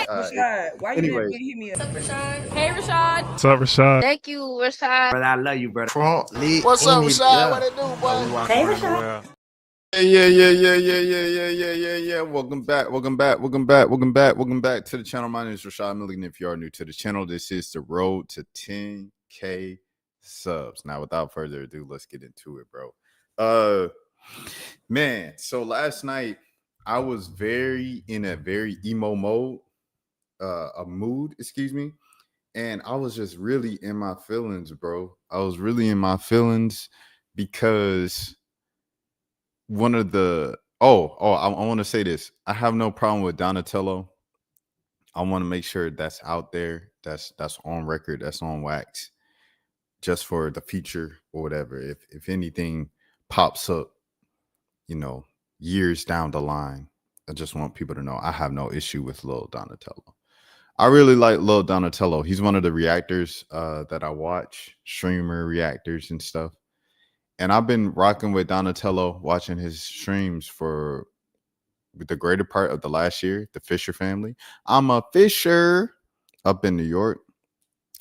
Rashad, why you Anyway, didn't hit me up? What's up, Rashad? Hey, Rashad. What's up, Rashad? Thank you, Rashad. brother, I love you, brother. Front lit. What's up, Rashad? What it do, Oh, we boy? walking around the world. Yeah. Welcome back to the channel. My name is Rashad Milligan. If you are new to the channel, this is the road to 10K subs. Now, without further ado, let's get into it, bro. Man, so last night I was in a very emo mood, excuse me. And I was just really in my feelings, bro. I was really in my feelings because one of the I want to say this. I have no problem with Donatello. I want to make sure that's out there. That's on record. That's on wax, just for the future or whatever. If anything pops up, years down the line, I just want people to know I have no issue with Lil Donatello. I really like Lil Donatello. He's one of the reactors that I watch, streamer reactors and stuff. And I've been rocking with Donatello, watching his streams for the greater part of the last year, the Fisher family. I'm a Fisher up in New York.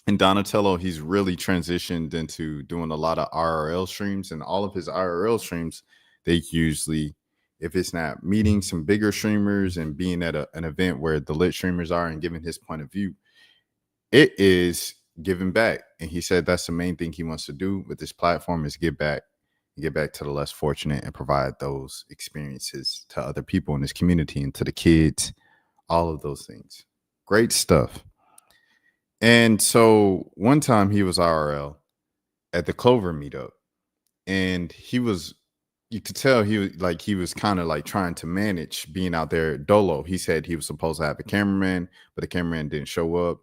And Donatello, he's really transitioned into doing a lot of IRL streams. And all of his IRL streams, they usually, if it's not meeting some bigger streamers and being at an event where the lit streamers are and giving his point of view, it is giving back. And he said that's the main thing he wants to do with this platform is give back to the less fortunate and provide those experiences to other people in his community and to the kids, all of those things. Great stuff. And so one time he was IRL at the Clover meetup, and you could tell he was kind of like trying to manage being out there dolo. He said he was supposed to have a cameraman, but the cameraman didn't show up.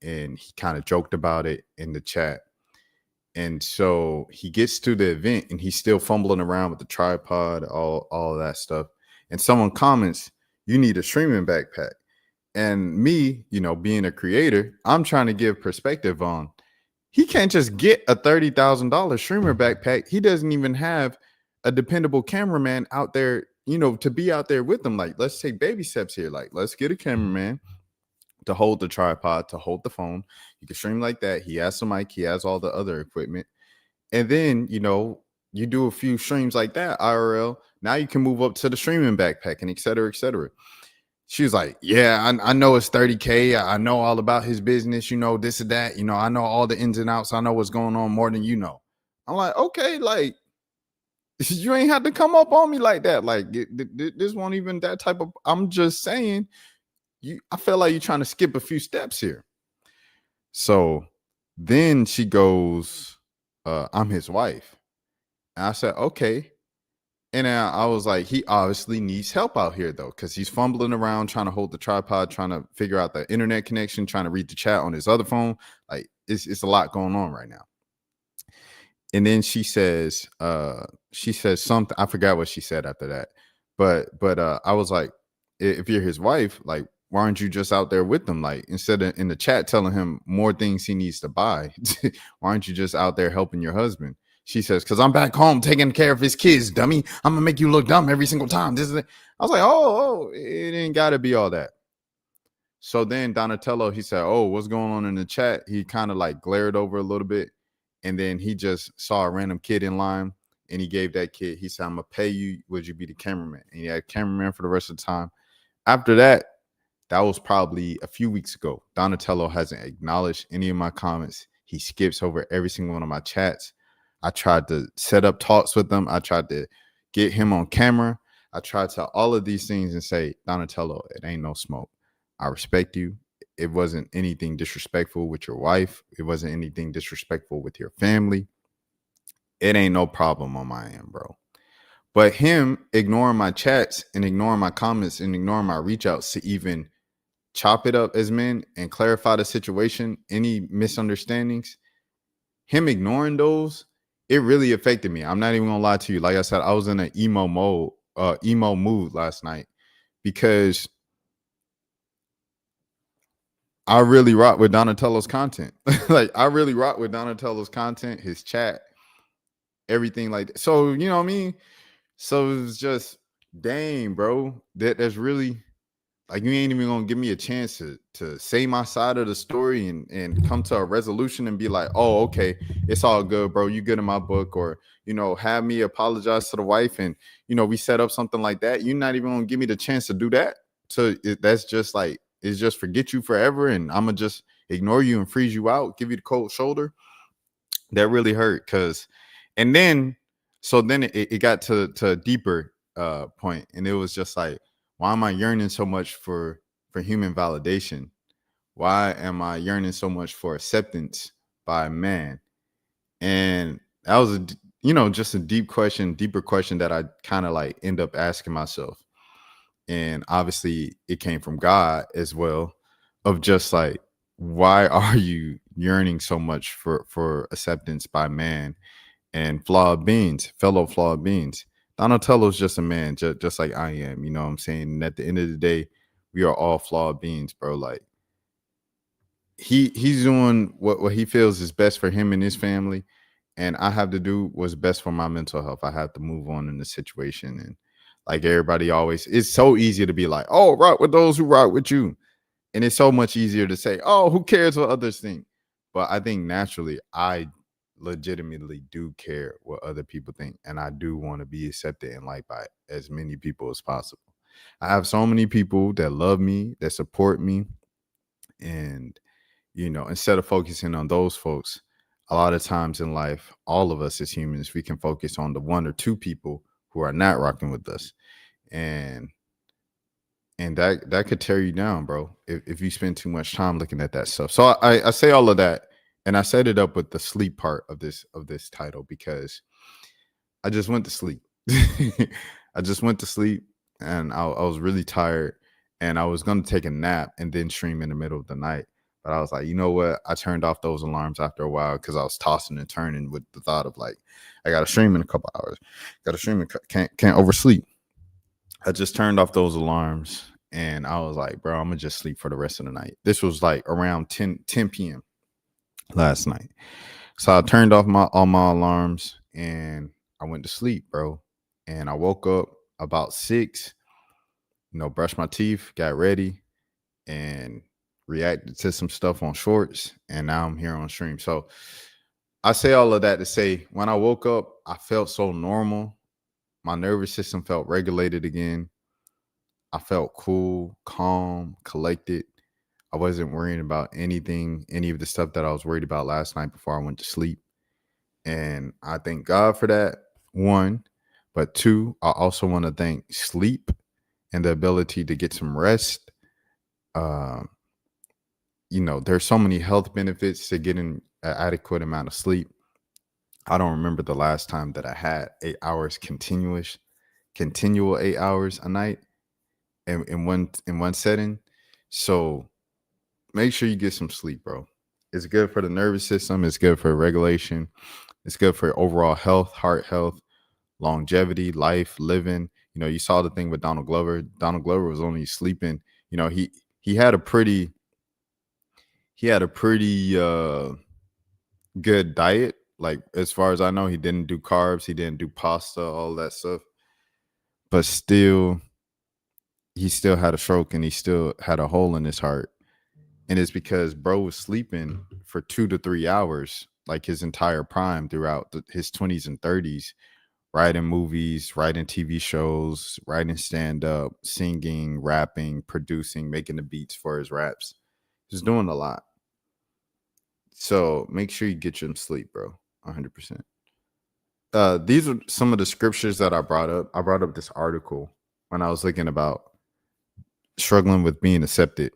And he kind of joked about it in the chat. And so he gets to the event and he's still fumbling around with the tripod, all of that stuff. And someone comments, "You need a streaming backpack." And me, being a creator, I'm trying to give perspective on, he can't just get a $30,000 streamer backpack. He doesn't even have a dependable cameraman out there, to be out there with them. Like, let's take baby steps here. Like, let's get a cameraman to hold the tripod, to hold the phone. You can stream like that. He has some mic. He has all the other equipment. And then, you do a few streams like that, IRL. Now you can move up to the streaming backpack and et cetera, et cetera. She was like, yeah, I know it's 30K. I know all about his business, this and that. I know all the ins and outs. I know what's going on more than you know. I'm like, okay, like, you ain't have to come up on me like that. Like, this won't even that type of, I'm just saying, I feel like you're trying to skip a few steps here. So then she goes, I'm his wife. And I said, okay. And I was like, he obviously needs help out here, though, because he's fumbling around trying to hold the tripod, trying to figure out the internet connection, trying to read the chat on his other phone. Like, it's a lot going on right now. And then she says something. I forgot what she said after that. But I was like, if you're his wife, like, why aren't you just out there with them? Like, instead of in the chat telling him more things he needs to buy, why aren't you just out there helping your husband? She says, because I'm back home taking care of his kids, dummy. I'm going to make you look dumb every single time. This is it. I was like, oh, it ain't got to be all that. So then Donatello, he said, oh, what's going on in the chat? He kind of like glared over a little bit. And then he just saw a random kid in line. And he gave that kid, he said, I'm going to pay you. Would you be the cameraman? And he had a cameraman for the rest of the time. After that was probably a few weeks ago. Donatello hasn't acknowledged any of my comments. He skips over every single one of my chats. I tried to set up talks with him. I tried to get him on camera. I tried to all of these things and say, Donatello, it ain't no smoke. I respect you. It wasn't anything disrespectful with your wife. It wasn't anything disrespectful with your family. It ain't no problem on my end, bro. But him ignoring my chats and ignoring my comments and ignoring my reach outs to even chop it up as men and clarify the situation, any misunderstandings, him ignoring those, it really affected me. I'm not even gonna lie to you. Like I said, I was in an emo mood last night because I really rock with Donatello's content. Like, I really rock with Donatello's content, his chat, everything like that. So, you know what I mean? So it was just, dang, bro, that's really Like you ain't even gonna give me a chance to say my side of the story and come to a resolution and be like, oh, okay, it's all good, bro. You good in my book, or have me apologize to the wife and we set up something like that. You're not even gonna give me the chance to do that. So that's just like it's just forget you forever, and I'm gonna just ignore you and freeze you out, give you the cold shoulder. That really hurt, and then it got to a deeper point, and it was just like, why am I yearning so much for human validation? Why am I yearning so much for acceptance by a man? And that was just a deeper question that I kind of like end up asking myself. And obviously it came from God as well, of just like, why are you yearning so much for acceptance by man and flawed beings, fellow flawed beings? Donatello's just a man, just like I am, you know what I'm saying? And at the end of the day, we are all flawed beings, bro. Like he's doing what he feels is best for him and his family, and I have to do what's best for my mental health. I have to move on in the situation. And like everybody always, it's so easy to be like, oh, rock with those who rock with you, and it's so much easier to say, oh, who cares what others think? But I think naturally I legitimately do care what other people think, and I do want to be accepted and liked by as many people as possible. I have so many people that love me, that support me, and instead of focusing on those folks, a lot of times in life, all of us as humans, we can focus on the one or two people who are not rocking with us. And that could tear you down, bro, if you spend too much time looking at that stuff. So I say all of that, and I set it up with the sleep part of this title because I just went to sleep. I just went to sleep, and I was really tired, and I was going to take a nap and then stream in the middle of the night. But I was like, you know what? I turned off those alarms after a while because I was tossing and turning with the thought of like, I got to stream in a couple hours. Got to stream, can't oversleep. I just turned off those alarms, and I was like, bro, I'm gonna just sleep for the rest of the night. This was like around 10 p.m. last night. So I turned off all my alarms and I went to sleep, bro. And I woke up about 6, brushed my teeth, got ready, and reacted to some stuff on shorts. And now I'm here on stream. So I say all of that to say, when I woke up, I felt so normal. My nervous system felt regulated again. I felt cool, calm, collected. I wasn't worrying about anything, any of the stuff that I was worried about last night before I went to sleep. And I thank God for that, one. But two, I also want to thank sleep and the ability to get some rest. Um, there's so many health benefits to getting an adequate amount of sleep. I don't remember the last time that I had 8 hours continual 8 hours a night in one setting. So make sure you get some sleep, bro. It's good for the nervous system. It's good for regulation. It's good for overall health, heart health, longevity, life, living. You saw the thing with Donald Glover. Donald Glover was only sleeping. He had a pretty good diet. Like as far as I know, he didn't do carbs, he didn't do pasta, all that stuff. But still, he still had a stroke and he still had a hole in his heart. And it's because bro was sleeping for 2 to 3 hours, like his entire prime throughout his 20s and 30s, writing movies, writing TV shows, writing stand up, singing, rapping, producing, making the beats for his raps. He's doing a lot. So make sure you get some sleep, bro. 100%. These are some of the scriptures that I brought up. I brought up this article when I was looking about struggling with being accepted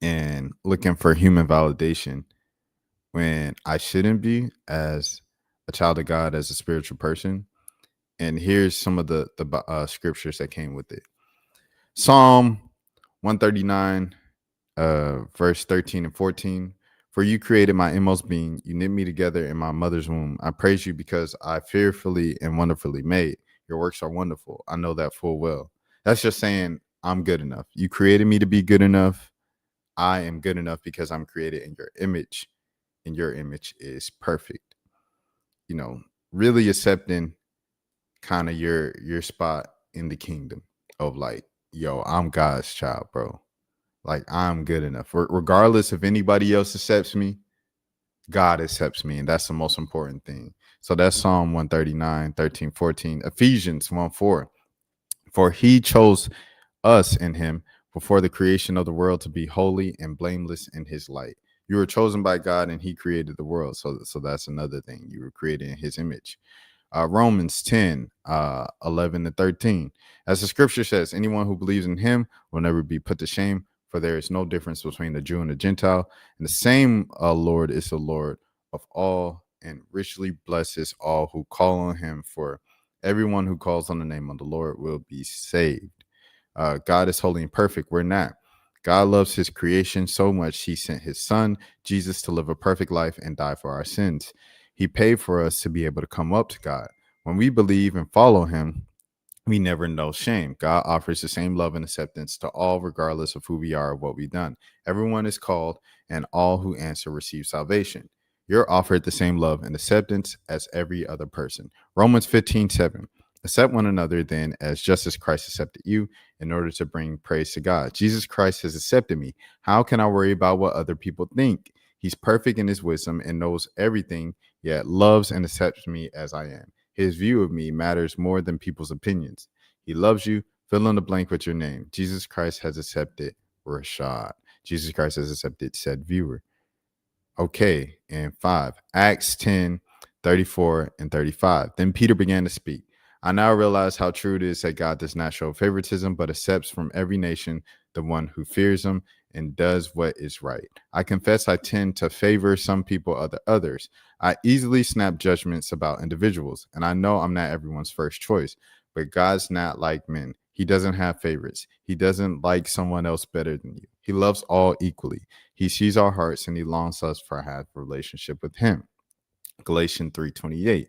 and looking for human validation when I shouldn't be, as a child of God, as a spiritual person. And here's some of the scriptures that came with it. Psalm 139, verse 13 and 14. For you created my inmost being. You knit me together in my mother's womb. I praise you because I fearfully and wonderfully made. Your works are wonderful. I know that full well. That's just saying I'm good enough. You created me to be good enough. I am good enough because I'm created in your image, and your image is perfect. Really accepting kind of your spot in the kingdom of light. yo, I'm God's child, bro. Like I'm good enough. Regardless if anybody else accepts me, God accepts me, and that's the most important thing. So that's Psalm 139, 13, 14. Ephesians 1 4. For he chose us in him before the creation of the world to be holy and blameless in his light. You were chosen by God and he created the world. So that's another thing. You were created in his image. Romans 10, 11 to 13. As the scripture says, anyone who believes in him will never be put to shame, for there is no difference between the Jew and the Gentile. And the same Lord is the Lord of all and richly blesses all who call on him, for everyone who calls on the name of the Lord will be saved. God is holy and perfect. We're not. God loves his creation so much, he sent his son, Jesus, to live a perfect life and die for our sins. He paid for us to be able to come up to God. When we believe and follow him, we never know shame. God offers the same love and acceptance to all, regardless of who we are or what we've done. Everyone is called, and all who answer receive salvation. You're offered the same love and acceptance as every other person. Romans 15:7. Accept one another then, as just as Christ accepted you, in order to bring praise to God. Jesus Christ has accepted me. How can I worry about what other people think? He's perfect in his wisdom and knows everything, yet loves and accepts me as I am. His view of me matters more than people's opinions. He loves you. Fill in the blank with your name. Jesus Christ has accepted Rashad. Jesus Christ has accepted said viewer. Okay, and 5. Acts 10, 34 and 35. Then Peter began to speak. I now realize how true it is that God does not show favoritism, but accepts from every nation the one who fears him and does what is right. I confess I tend to favor some people other others. I easily snap judgments about individuals, and I know I'm not everyone's first choice, but God's not like men. He doesn't have favorites. He doesn't like someone else better than you. He loves all equally. He sees our hearts and he longs us for a have a relationship with him. Galatians 3:28.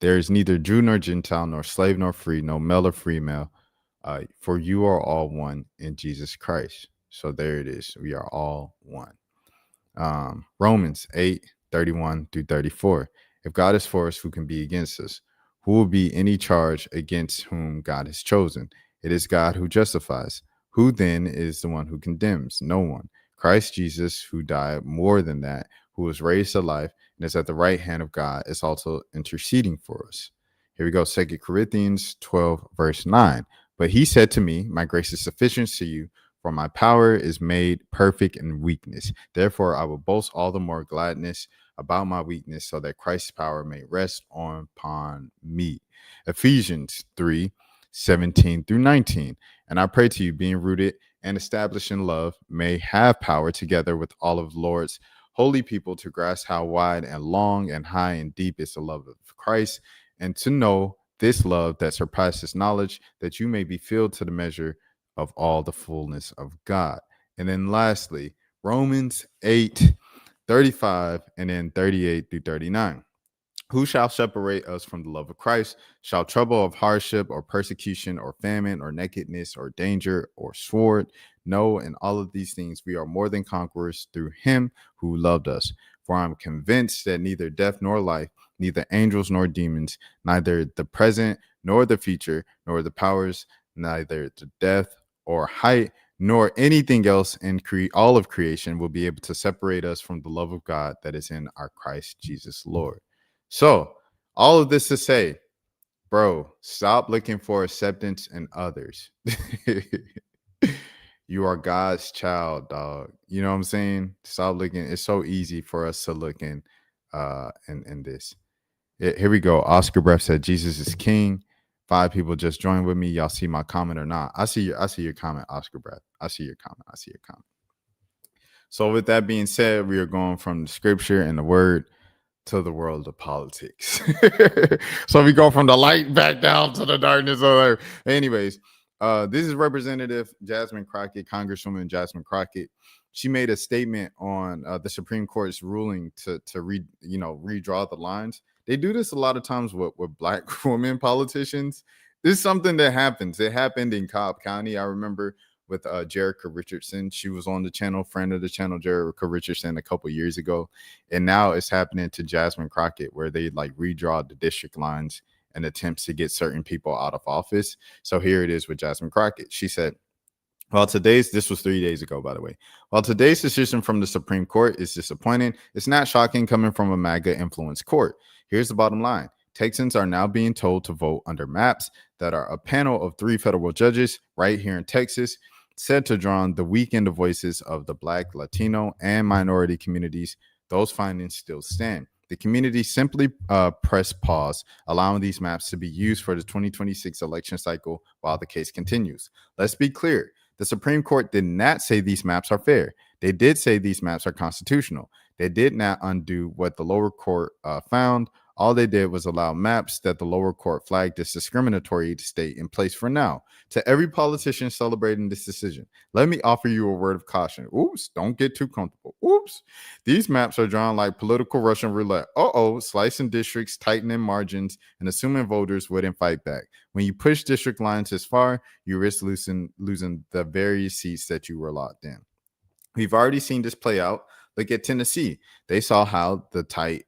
There is neither Jew nor Gentile, nor slave nor free, no male or female, for you are all one in Jesus Christ. So there it is. We are all one. Romans 8:31 through 34. If God is for us, who can be against us? Who will be any charge against whom God has chosen? It is God who justifies. Who then is the one who condemns? No one. Christ Jesus, who died, more than that, who was raised to life and is at the right hand of God, is also interceding for us. Here we go. 2 Corinthians 12, verse 9. But he said to me, my grace is sufficient to you, for my power is made perfect in weakness. Therefore, I will boast all the more gladness about my weakness, so that Christ's power may rest upon me. Ephesians 3:17 through 19. And I pray to you, being rooted and established in love, may have power together with all of the Lord's holy people to grasp how wide and long and high and deep is the love of Christ, and to know this love that surpasses knowledge, that you may be filled to the measure of all the fullness of God. And then lastly, Romans 8:35 and then 38 through 39. Who shall separate us from the love of Christ? Shall trouble of hardship or persecution or famine or nakedness or danger or sword? No, in all of these things we are more than conquerors through him who loved us. For I am convinced that neither death nor life, neither angels nor demons, neither the present nor the future, nor the powers, neither the death or height, nor anything else in all of creation will be able to separate us from the love of God that is in our Christ Jesus Lord. So, all of this to say, bro, stop looking for acceptance in others. You are God's child, dog. You know what I'm saying? Stop looking. It's so easy for us to look in this. Here we go. Oscar Breath said Jesus is king. 5 people just joined with me. Y'all see my comment or not? I see your comment, Oscar Breath. I see your comment. So with that being said, we are going from the scripture and the word to the world of politics. So we go from the light back down to the darkness of earth. Anyways, this is Representative Jasmine Crockett, Congresswoman Jasmine Crockett. She made a statement on the Supreme Court's ruling to redraw the lines. They do this a lot of times with Black women politicians. This is something that happens. It happened in Cobb County. I remember with Jerica Richardson. She was on the channel, friend of the channel, Jerica Richardson, a couple years ago. And now it's happening to Jasmine Crockett, where they like redraw the district lines and attempts to get certain people out of office. So here it is with Jasmine Crockett. She said, this was 3 days ago, by the way. While today's decision from the Supreme Court is disappointing, it's not shocking coming from a MAGA influenced court. Here's the bottom line. Texans are now being told to vote under maps that are a panel of 3 federal judges right here in Texas, said to draw on the weekend of voices of the Black, Latino, and minority communities. Those findings still stand. The community simply pressed pause, allowing these maps to be used for the 2026 election cycle while the case continues. Let's be clear. The Supreme Court did not say these maps are fair. They did say these maps are constitutional. They did not undo what the lower court found. All they did was allow maps that the lower court flagged as discriminatory to stay in place for now. To every politician celebrating this decision, let me offer you a word of caution. Oops, don't get too comfortable. Oops. These maps are drawn like political Russian roulette. Slicing districts, tightening margins, and assuming voters wouldn't fight back. When you push district lines this far, you risk losing the various seats that you were locked in. We've already seen this play out. Look at Tennessee. They saw how tight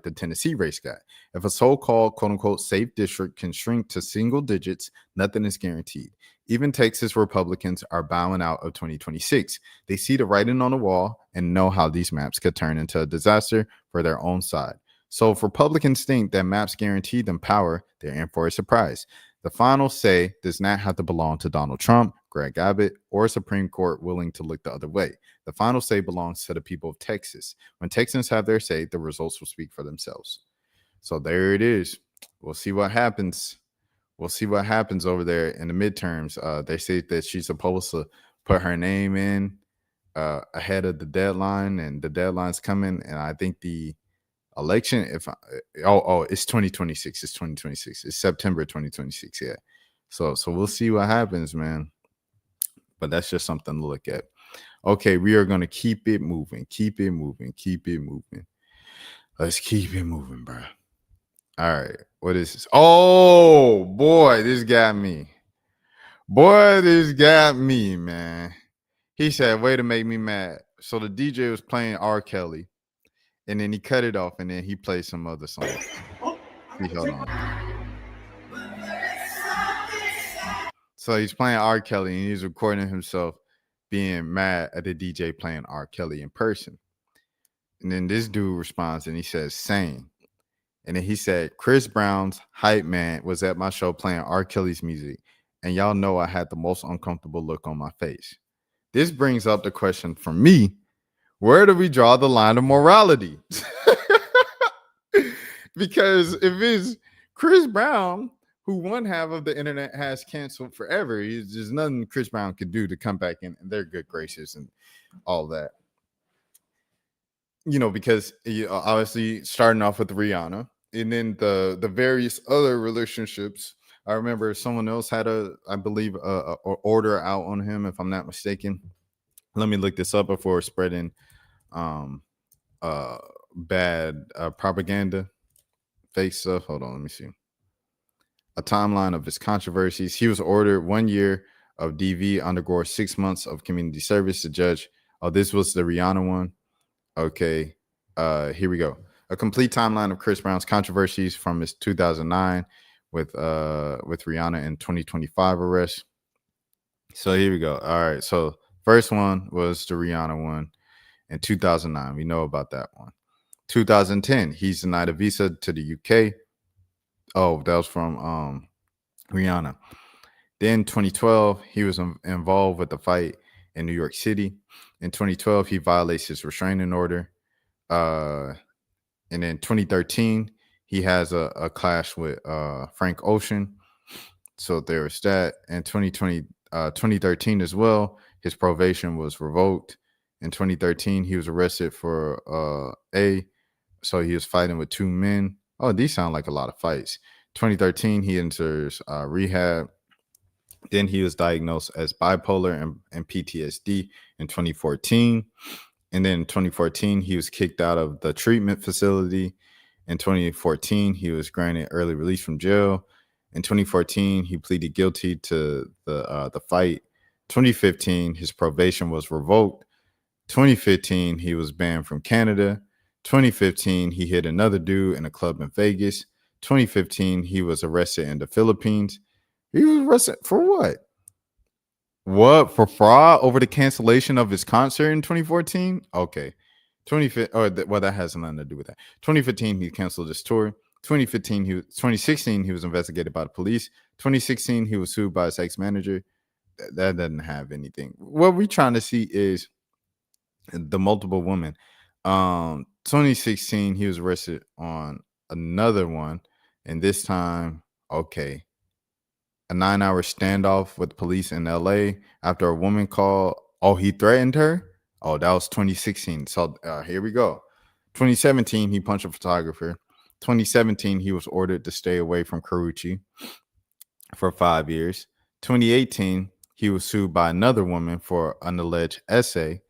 the Tennessee race got. If a so-called quote-unquote safe district can shrink to single digits, nothing is guaranteed. Even Texas Republicans are bowing out of 2026. They see the writing on the wall and know how these maps could turn into a disaster for their own side. So if Republicans think that maps guarantee them power, they're in for a surprise. The final say does not have to belong to Donald Trump, Greg Abbott, or a Supreme Court willing to look the other way. The final say belongs to the people of Texas. When Texans have their say, the results will speak for themselves. So there it is. We'll see what happens. We'll see what happens over there in the midterms. They say that she's supposed to put her name in ahead of the deadline, and the deadline's coming. And I think the election, it's 2026. It's 2026. It's September 2026. Yeah. So we'll see what happens, man. But that's just something to look at. Okay, we are going to keep it moving. Keep it moving. Keep it moving. Let's keep it moving, bro. All right. What is this? Oh, boy, this got me. Boy, this got me, man. He said, way to make me mad. So the DJ was playing R. Kelly, and then he cut it off, and then he played some other song. See, hold on. So he's playing R. Kelly, and he's recording himself being mad at the DJ playing R. Kelly in person. And then this dude responds, and he says, same. And then he said, Chris Brown's hype man was at my show playing R. Kelly's music, and y'all know I had the most uncomfortable look on my face. This brings up the question for me, where do we draw the line of morality? Because if it's Chris Brown, who one half of the internet has canceled forever, there's nothing Chris Brown could do to come back in their good graces and all that. Because obviously starting off with Rihanna, and then the various other relationships. I remember someone else had a order out on him, if I'm not mistaken. Let me look this up before spreading bad propaganda, fake stuff. Hold on, let me see. A timeline of his controversies. He was ordered 1 year of DV, undergo 6 months of community service. The judge. Oh, this was the Rihanna one. Okay, here we go. A complete timeline of Chris Brown's controversies from his 2009 with Rihanna and 2025 arrest. So here we go. All right. So first one was the Rihanna one in 2009. We know about that one. 2010, he's denied a visa to the UK. Oh, that was from Rihanna. Then 2012, he was involved with the fight in New York City. In 2012, he violates his restraining order. And in 2013, he has a clash with Frank Ocean. So there was that. In 2013 as well, his probation was revoked. In 2013, he was arrested for so he was fighting with 2 men. Oh, these sound like a lot of fights. 2013, he enters rehab. Then he was diagnosed as bipolar and PTSD in 2014. And then in 2014, he was kicked out of the treatment facility. In 2014, he was granted early release from jail. In 2014, he pleaded guilty to the fight. 2015, his probation was revoked. 2015, he was banned from Canada. 2015, he hit another dude in a club in Vegas. 2015, he was arrested in the Philippines. He was arrested for what? What, for fraud over the cancellation of his concert in 2014? Okay. 2015, well, that has nothing to do with that. 2015, he canceled his tour. 2016, he was investigated by the police. 2016, he was sued by his ex-manager. That doesn't have anything. What we're trying to see is the multiple women. 2016, he was arrested on another one, and this time, okay, a 9-hour standoff with police in LA after a woman called. Oh, he threatened her. Oh, that was 2016. So here we go. 2017, he punched a photographer. 2017, he was ordered to stay away from Karuchi for 5 years. 2018, he was sued by another woman for an alleged essay.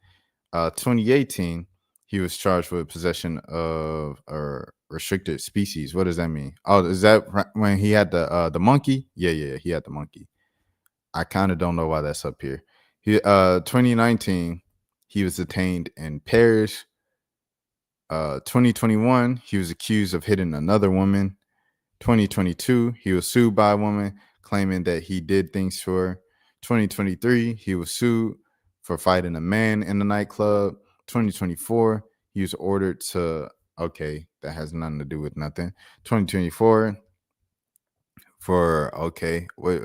2018, he was charged with possession of a restricted species. What does that mean? Oh, is that when he had the monkey? Yeah, he had the monkey. I kind of don't know why that's up here. 2019, he was detained in Paris. 2021, he was accused of hitting another woman. 2022, he was sued by a woman claiming that he did things to her. 2023, he was sued for fighting a man in the nightclub. 2024, he was ordered to, okay, that has nothing to do with nothing. 2024, for, okay, wait,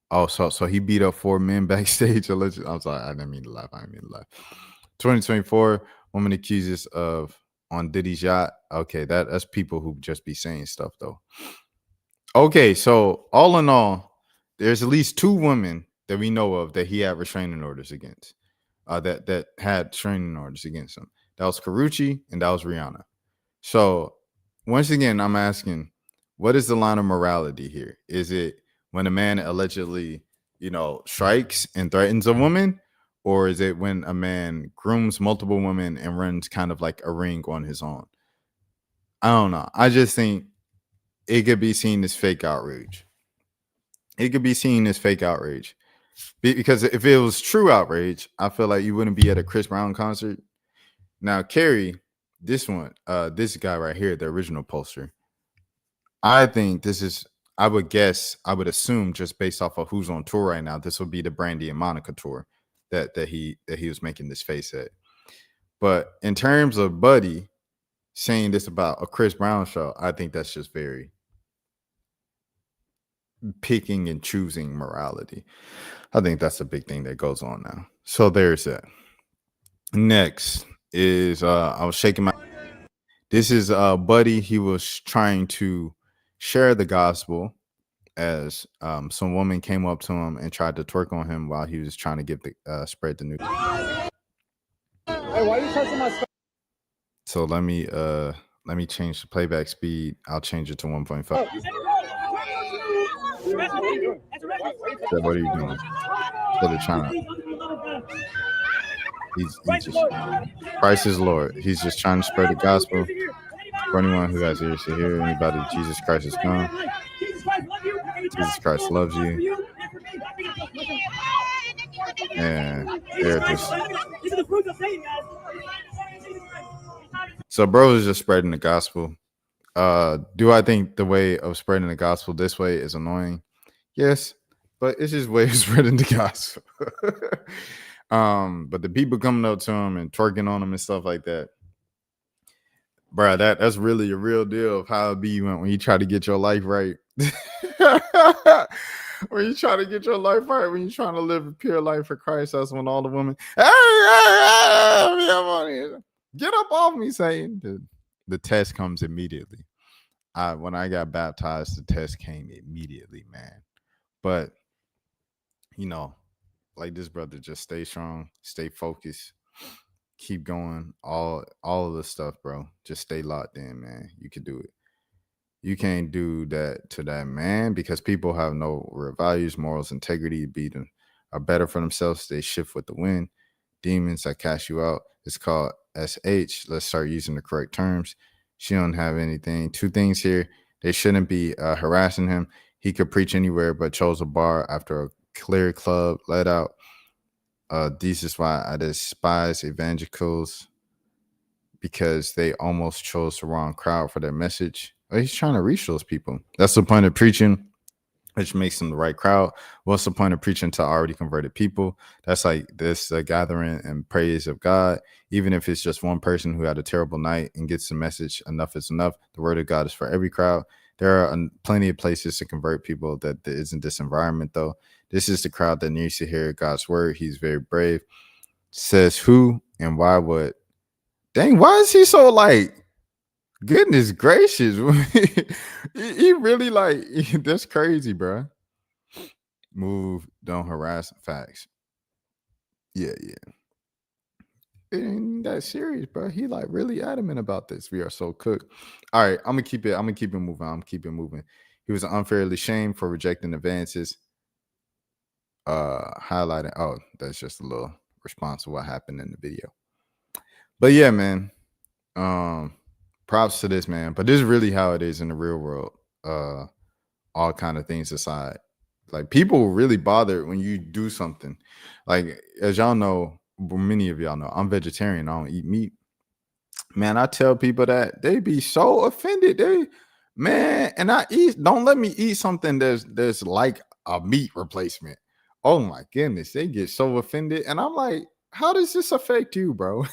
oh, so he beat up 4 men backstage. I'm sorry, I didn't mean to laugh. 2024, woman accuses of on Diddy's yacht. Okay, that's people who just be saying stuff though. Okay, so all in all, there's at least 2 women that we know of that he had restraining orders against. That had restraining orders against him. That was Karuchi and that was Rihanna. So once again, I'm asking, what is the line of morality here? Is it when a man allegedly, strikes and threatens a woman? Or is it when a man grooms multiple women and runs kind of like a ring on his own? I don't know. I just think it could be seen as fake outrage. Because if it was true outrage, I feel like you wouldn't be at a Chris Brown concert. Now, Carrie, this guy right here, the original poster, I think this is, I would assume just based off of who's on tour right now, this would be the Brandy and Monica tour that he was making this face at. But in terms of Buddy saying this about a Chris Brown show, I think that's just very picking and choosing morality. I think that's a big thing that goes on now. So there's that. Next is I was shaking my. This is Buddy. He was trying to share the gospel as some woman came up to him and tried to twerk on him while he was trying to give the spread the news. Hey, why are you touching my stuff? So let me change the playback speed. I'll change it to 1.5. So what are you doing? So they're trying to. He's just, Christ is Lord. He's just trying to spread the gospel. For anyone who has ears to hear, anybody, Jesus Christ is come. Jesus Christ loves you. And they're just. So, bro is just spreading the gospel. Do I think the way of spreading the gospel this way is annoying? Yes, but it's just way of spreading the gospel. But the people coming up to him and twerking on him and stuff like that, bro, that's really a real deal of how it be when you try to get your life right. When you try to get your life right, when you're trying to live a pure life for Christ, that's when all the women, get up off me, saying the test comes immediately. When I got baptized, the test came immediately, man. But like this brother, just stay strong, stay focused, keep going, all of this stuff, bro. Just stay locked in, man. You can do it. You can't do that to that man because people have no real values, morals, integrity, are better for themselves. They shift with the wind. Demons that cast you out. It's called SH. Let's start using the correct terms. She don't have anything. 2 things here. They shouldn't be harassing him. He could preach anywhere but chose a bar after a clear club let out. This is why I despise evangelicals, because they almost chose the wrong crowd for their message. He's trying to reach those people. That's the point of preaching, which makes them the right crowd. What's the point of preaching to already converted people? That's like this gathering and praise of God. Even if it's just one person who had a terrible night and gets the message, enough is enough. The word of God is for every crowd. There are plenty of places to convert people that there isn't this environment, though. This is the crowd that needs to hear God's word. He's very brave. Says who and why would. Dang, why is he so like, goodness gracious? He really like, that's crazy, bro. Move, don't harass. Facts. Yeah, yeah. It ain't that serious, bro. He like really adamant about this. We are so cooked. All right, I'm gonna keep it. I'm gonna keep it moving. I'm keep it moving. He was unfairly shamed for rejecting advances. Highlighting. Oh, that's just a little response to what happened in the video. But yeah, man. Props to this man. But this is really how it is in the real world. All kind of things aside, like people really bothered when you do something. Like as y'all know, many of y'all know, I'm vegetarian. I don't eat meat. Man, I tell people that they be so offended. They man, and I eat. Don't let me eat something that's like a meat replacement. Oh my goodness, they get so offended, and I'm like, how does this affect you, bro?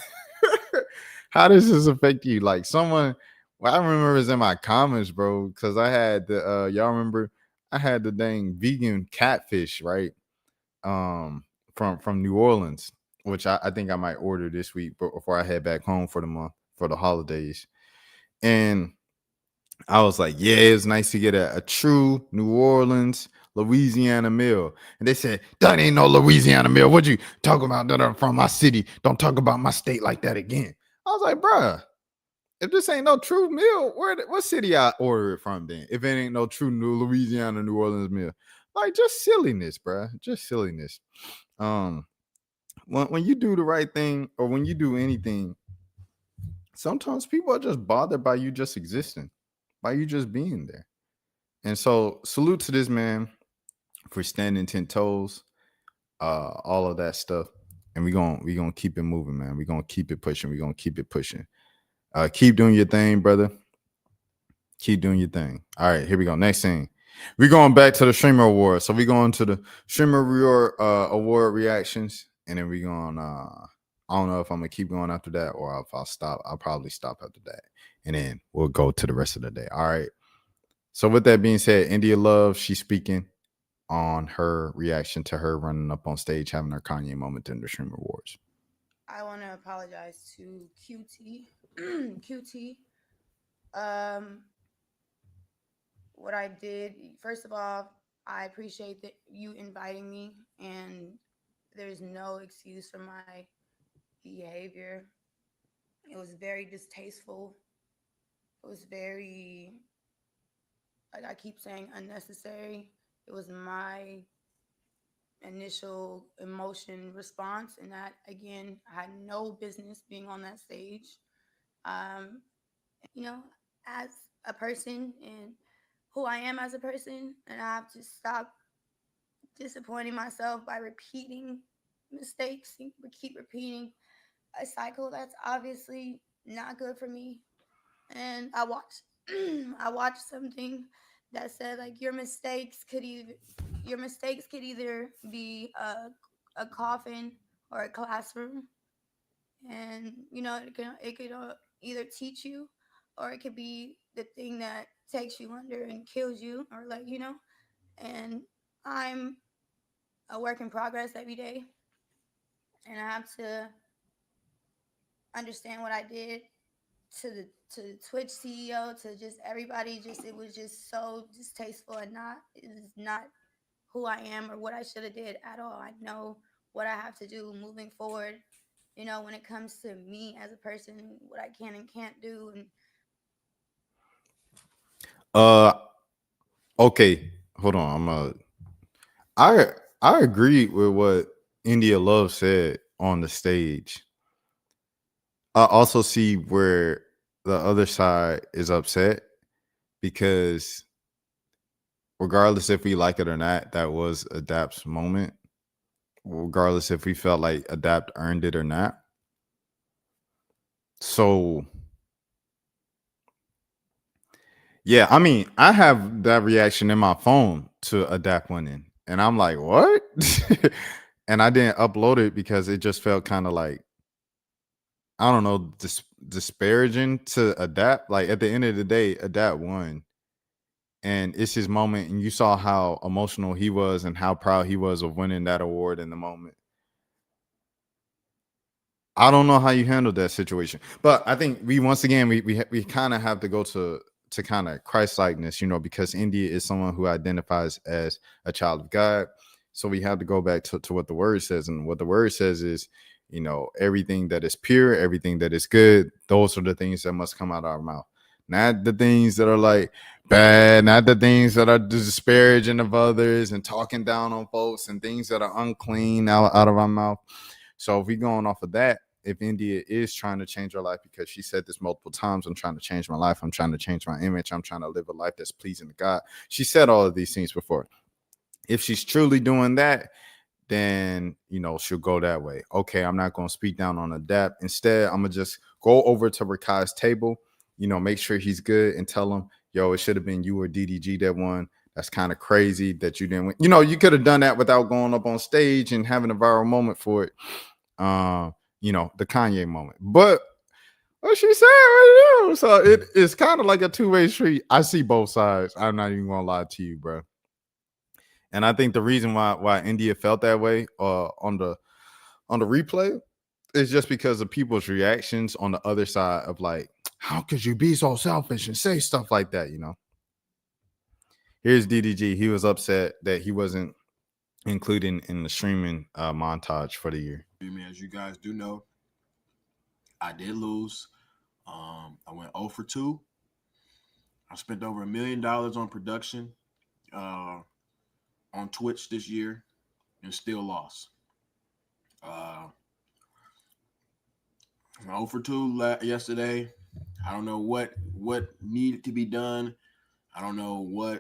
How does this affect you? Like someone, well, I remember it was in my comments, bro, because I had the y'all remember I had the dang vegan catfish, right? From New Orleans, which I think I might order this week before I head back home for the month for the holidays. And I was like, yeah, it's nice to get a true New Orleans, Louisiana meal. And they said, that ain't no Louisiana meal. What you talking about that I'm from my city? Don't talk about my state like that again. I was like, bruh, if this ain't no true meal, what city I order it from then? If it ain't no true Louisiana, New Orleans meal. Like just silliness, bruh. Just silliness. When you do the right thing or when you do anything, sometimes people are just bothered by you just existing, by you just being there. And so salute to this man for standing 10 toes, all of that stuff. And we gonna keep it moving, man. We're gonna keep it pushing. We're gonna keep it pushing. Keep doing your thing, brother. Keep doing your thing. All right, here we go. Next thing. We're going back to the streamer award. So we're going to the streamer award reactions. And then we're going I don't know if I'm gonna keep going after that or if I'll stop. I'll probably stop after that. And then we'll go to the rest of the day. All right. So with that being said, India Love, she's speaking on her reaction to her running up on stage, having her Kanye moment in the Streamer Awards. I want to apologize to QT. QT. What I did, first of all, I appreciate that you inviting me, and there's no excuse for my behavior. It was very distasteful. It was very, like I keep saying, unnecessary. It was my initial emotion response, and that again, I had no business being on that stage. Um, you know, as a person and who I am as a person, and I have to stop disappointing myself by repeating mistakes and keep repeating a cycle that's obviously not good for me. And I watched I watched something that said like your mistakes could either be a coffin or a classroom, and it could either teach you or it could be the thing that takes you under and kills you, or and I'm a work in progress every day, and I have to understand what I did to the Twitch CEO, to just everybody. Just it was just so distasteful, and it is not who I am or what I should have did at all. I know what I have to do moving forward, when it comes to me as a person, what I can and can't do. And Okay, hold on. I I agree with what India Love said on the stage. I also see where the other side is upset because regardless if we like it or not, that was Adapt's moment. Regardless if we felt like Adapt earned it or not. So Yeah, I mean, I have that reaction in my phone to Adapt winning, and I'm like, what? And I didn't upload it because it just felt kind of like, I don't know, disparaging to Adapt. Like at the end of the day, Adapt won, and it's his moment, and you saw how emotional he was and how proud he was of winning that award in the moment. I don't know how you handled that situation, but I think we once again we kind of have to go to kind of Christ likeness, because India is someone who identifies as a child of God. So we have to go back to what the word says, and what the word says is, everything that is pure, everything that is good, those are the things that must come out of our mouth, not the things that are like bad, not the things that are disparaging of others and talking down on folks and things that are unclean out of our mouth. So if we going off of that, if India is trying to change her life, because she said this multiple times, I'm trying to change my life, I'm trying to change my image, I'm trying to live a life that's pleasing to God. She said all of these things before. If she's truly doing that, then she'll go that way. Okay, I'm not going to speak down on Adapt. Instead, I'm gonna just go over to Rakai's table, make sure he's good and tell him, yo, it should have been you or DDG that won. That's kind of crazy that you didn't win. You could have done that without going up on stage and having a viral moment for it. The Kanye moment. But what she said right now, so it's kind of like a two-way street. I see both sides. I'm not even gonna lie to you, bro. And I think the reason why India felt that way on the replay is just because of people's reactions on the other side of like, how could you be so selfish and say stuff like that? Here's DDG. He was upset that he wasn't included in the streaming montage for the year. As you guys do know, I did lose. I went 0 for 2. I spent over $1 million on production on Twitch this year and still lost. 0 for 2 yesterday. I don't know what needed to be done. I don't know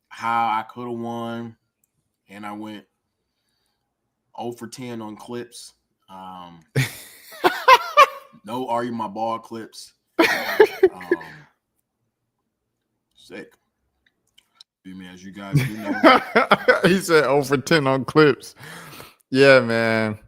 how I could have won. And I went 0 for 10 on clips. No Are You My Ball clips. Sick. As you guys do know. He said 0 for 10 on clips. Yeah, man.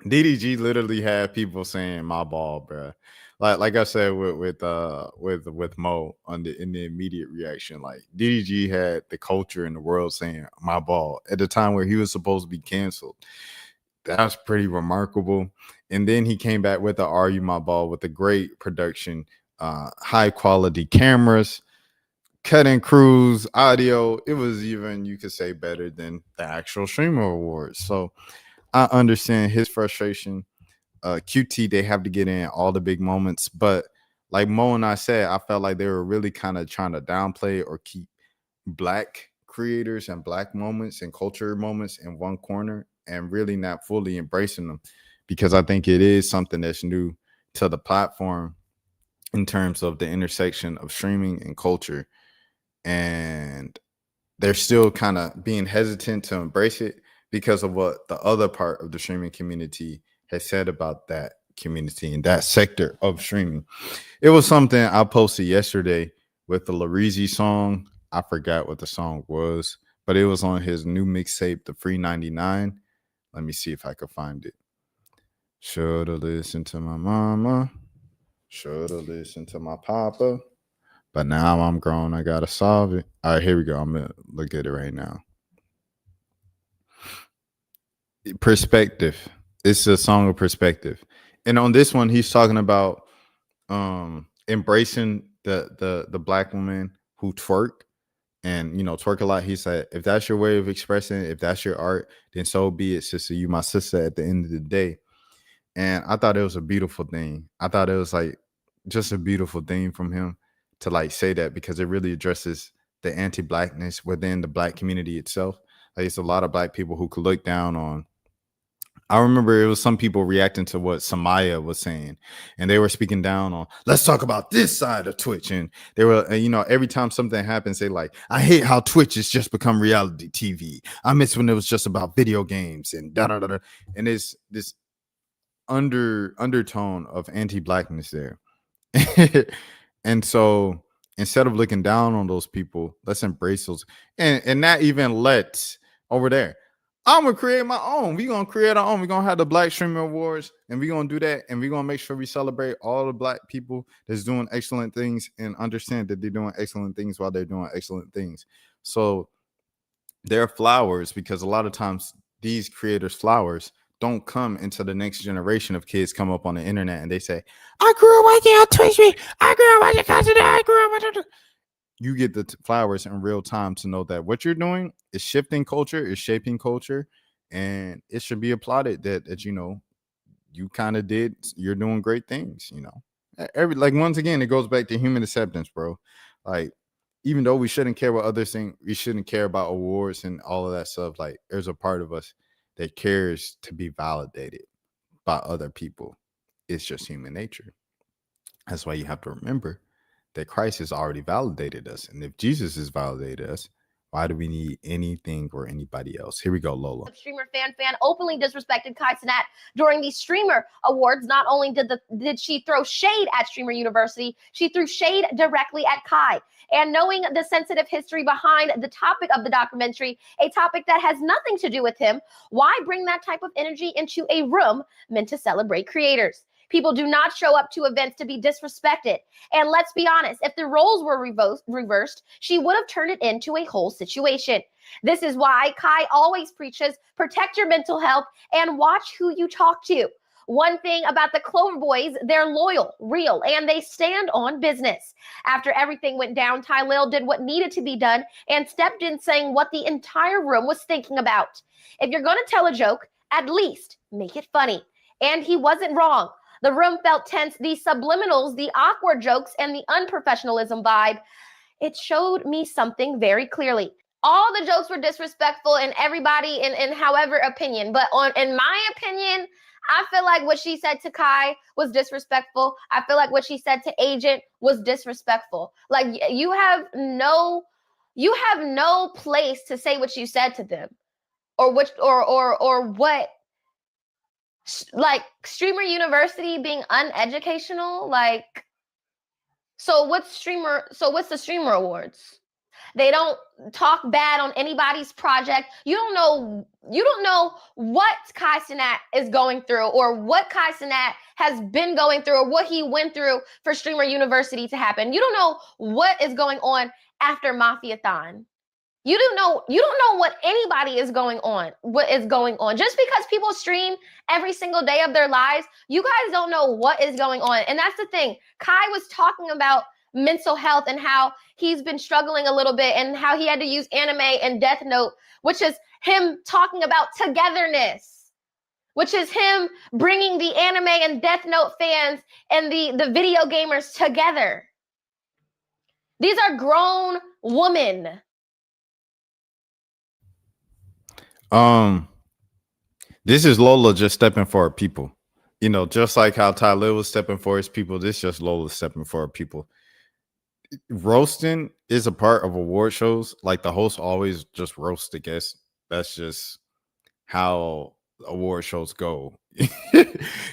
DDG literally had people saying my ball, bro. Like I said with Mo in the immediate reaction, like DDG had the culture in the world saying my ball at the time where he was supposed to be canceled. That's pretty remarkable. And then he came back with the Are You My Ball with a great production, high quality cameras, cutting crews, audio. It was even, you could say, better than the actual streamer awards. So I understand his frustration. QT, they have to get in all the big moments, but like Mo and I said, I felt like they were really kind of trying to downplay or keep black creators and black moments and culture moments in one corner and really not fully embracing them, because I think it is something that's new to the platform in terms of the intersection of streaming and culture. And they're still kind of being hesitant to embrace it because of what the other part of the streaming community has said about that community and that sector of streaming. It was something I posted yesterday with the Larizi song. I forgot what the song was, but it was on his new mixtape, The Free 99. Let me see if I could find it. Should've listened to my mama. Should've listened to my papa. But now I'm grown. I gotta solve it. All right, here we go. I'm gonna look at it right now. Perspective. It's a song of perspective. And on this one, he's talking about embracing the black woman who twerk and twerk a lot. He said, if that's your way of expressing it, if that's your art, then so be it, sister. You my sister at the end of the day. And I thought it was a beautiful thing. I thought it was like just a beautiful thing from him to like say that, because it really addresses the anti-blackness within the black community itself. Like, it's a lot of black people who could look down on. I remember it was some people reacting to what Samaya was saying, and they were speaking down on, let's talk about this side of Twitch. And they were, every time something happens, they like, I hate how Twitch has just become reality TV. I miss when it was just about video games and da da da. And there's this undertone of anti-blackness there. And so Instead of looking down on those people, let's embrace those, and not even let's over there. I'm gonna create my own. We're gonna create our own. We're gonna have the Black Streamer Awards, and we're gonna do that, and we're gonna make sure we celebrate all the Black people that's doing excellent things and understand that they're doing excellent things while they're doing excellent things. So they're flowers, because a lot of times these creators' flowers don't come into the next generation of kids come up on the internet and they say, I grew up watching on Twitch, I grew up watching content, I grew up watching. You get the flowers in real time to know that what you're doing is shifting culture, is shaping culture, and it should be applauded that you know you kind of did. You're doing great things, you know. Like once again, it goes back to human acceptance, bro. Like even though we shouldn't care what others think, we shouldn't care about awards and all of that stuff. Like there's a part of us that cares to be validated by other people. It's just human nature. That's why you have to remember that Christ has already validated us. And if Jesus has validated us, why do we need anything or anybody else? Here we go, Lola. Streamer fan openly disrespected Kai Cenat during the Streamer Awards. Not only did she throw shade at Streamer University, she threw shade directly at Kai. And knowing the sensitive history behind the topic of the documentary, a topic that has nothing to do with him, why bring that type of energy into a room meant to celebrate creators? People do not show up to events to be disrespected. And let's be honest, if the roles were reversed, she would have turned it into a whole situation. This is why Kai always preaches, protect your mental health and watch who you talk to. One thing about the Clover Boys, they're loyal, real, and they stand on business. After everything went down, Tylil did what needed to be done and stepped in saying what the entire room was thinking about. If you're going to tell a joke, at least make it funny. And he wasn't wrong. The room felt tense. The subliminals, the awkward jokes, and the unprofessionalism vibe, it showed me something very clearly. All the jokes were disrespectful and everybody in however opinion. But in my opinion, I feel like what she said to Kai was disrespectful. I feel like what she said to Agent was disrespectful. Like you have no place to say what you said to them or what like Streamer University being uneducational. Like, so what's the Streamer Awards? They don't talk bad on anybody's project. You don't know what Kai Cenat is going through or what Kai Cenat has been going through or what he went through for Streamer University to happen. You don't know what is going on after Mafiathon. You don't know what anybody is going on, what is going on. Just because people stream every single day of their lives, you guys don't know what is going on. And that's the thing. Kai was talking about mental health and how he's been struggling a little bit and how he had to use anime and Death Note, which is him talking about togetherness, which is him bringing the anime and Death Note fans and the video gamers together. These are grown women. This is Lola just stepping for her people. You know, just like how Tyler was stepping for his people, this is just Lola stepping for her people. Roasting is a part of award shows. Like the host always just roast the guest. That's just how award shows go.